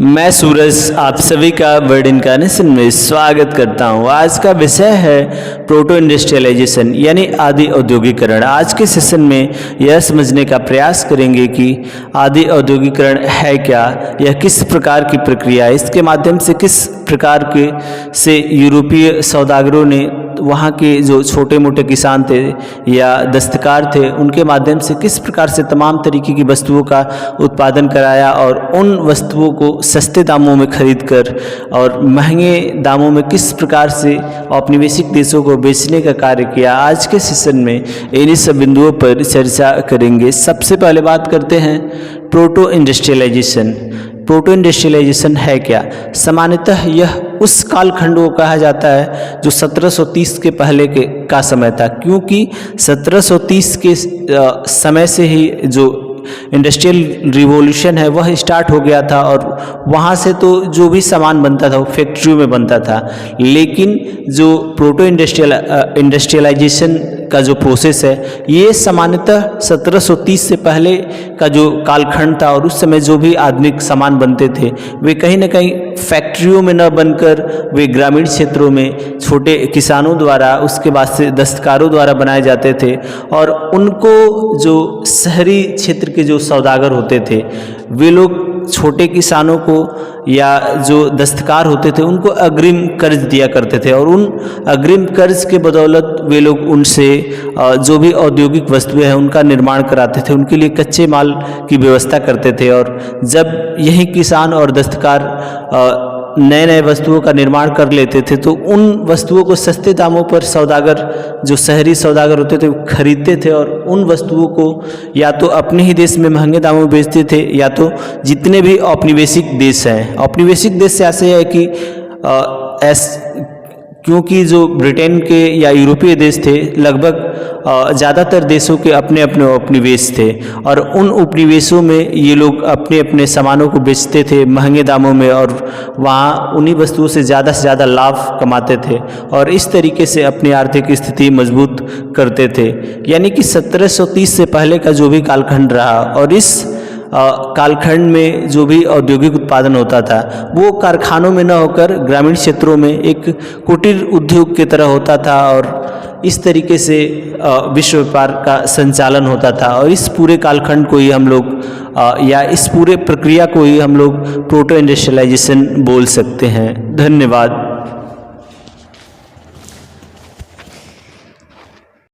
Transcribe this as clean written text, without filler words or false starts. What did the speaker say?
मैं सूरज आप सभी का वर्ड इनकार्नेशन में स्वागत करता हूं। आज का विषय है प्रोटो इंडस्ट्रियलाइजेशन यानी आदि औद्योगिकरण। आज के सेशन में यह समझने का प्रयास करेंगे कि आदि औद्योगिकरण है क्या, यह किस प्रकार की प्रक्रिया है, इसके माध्यम से किस प्रकार के से यूरोपीय सौदागरों ने वहाँ के जो छोटे मोटे किसान थे या दस्तकार थे उनके माध्यम से किस प्रकार से तमाम तरीके की वस्तुओं का उत्पादन कराया और उन वस्तुओं को सस्ते दामों में खरीदकर और महंगे दामों में किस प्रकार से औपनिवेशिक देशों को बेचने का कार्य किया। आज के सेशन में इन्हीं सब बिंदुओं पर चर्चा करेंगे। सबसे पहले बात करते हैं प्रोटो इंडस्ट्रियलाइजेशन। प्रोटो इंडस्ट्रियलाइजेशन है क्या? सामान्यतः यह उस कालखंड को कहा जाता है जो 1730 के पहले का समय था, क्योंकि 1730 के समय से ही जो इंडस्ट्रियल रिवॉल्यूशन है वह स्टार्ट हो गया था और वहाँ से तो जो भी सामान बनता था वो फैक्ट्रियों में बनता था। लेकिन जो प्रोटो इंडस्ट्रियलाइजेशन का जो प्रोसेस है ये सामान्यतः 1730 से पहले का जो कालखंड था और उस समय जो भी आधुनिक सामान बनते थे वे कहीं ना कहीं फैक्ट्रियों में न बनकर वे ग्रामीण क्षेत्रों में छोटे किसानों द्वारा, उसके बाद से दस्तकारों द्वारा बनाए जाते थे और उनको जो शहरी क्षेत्र के जो सौदागर होते थे वे लोग छोटे किसानों को या जो दस्तकार होते थे उनको अग्रिम कर्ज दिया करते थे और उन अग्रिम कर्ज के बदौलत वे लोग उनसे जो भी औद्योगिक वस्तुएं हैं उनका निर्माण कराते थे, उनके लिए कच्चे माल की व्यवस्था करते थे। और जब यही किसान और दस्तकार नए नए वस्तुओं का निर्माण कर लेते थे तो उन वस्तुओं को सस्ते दामों पर सौदागर, जो शहरी सौदागर होते थे, वो खरीदते थे और उन वस्तुओं को या तो अपने ही देश में महंगे दामों में बेचते थे या तो जितने भी औपनिवेशिक देश हैं, औपनिवेशिक देश से ऐसे है कि क्योंकि जो ब्रिटेन के या यूरोपीय देश थे लगभग ज़्यादातर देशों के अपने अपने उपनिवेश थे और उन उपनिवेशों में ये लोग अपने अपने सामानों को बेचते थे महंगे दामों में और वहाँ उन्हीं वस्तुओं से ज़्यादा लाभ कमाते थे और इस तरीके से अपनी आर्थिक स्थिति मजबूत करते थे। यानी कि 1730 से पहले का जो भी कालखंड रहा और इस कालखंड में जो भी औद्योगिक उत्पादन होता था वो कारखानों में न होकर ग्रामीण क्षेत्रों में एक कुटीर उद्योग की तरह होता था और इस तरीके से विश्व व्यापार का संचालन होता था। और इस पूरे कालखंड को ही हम लोग या इस पूरे प्रक्रिया को ही हम लोग प्रोटो इंडस्ट्रियलाइजेशन बोल सकते हैं। धन्यवाद।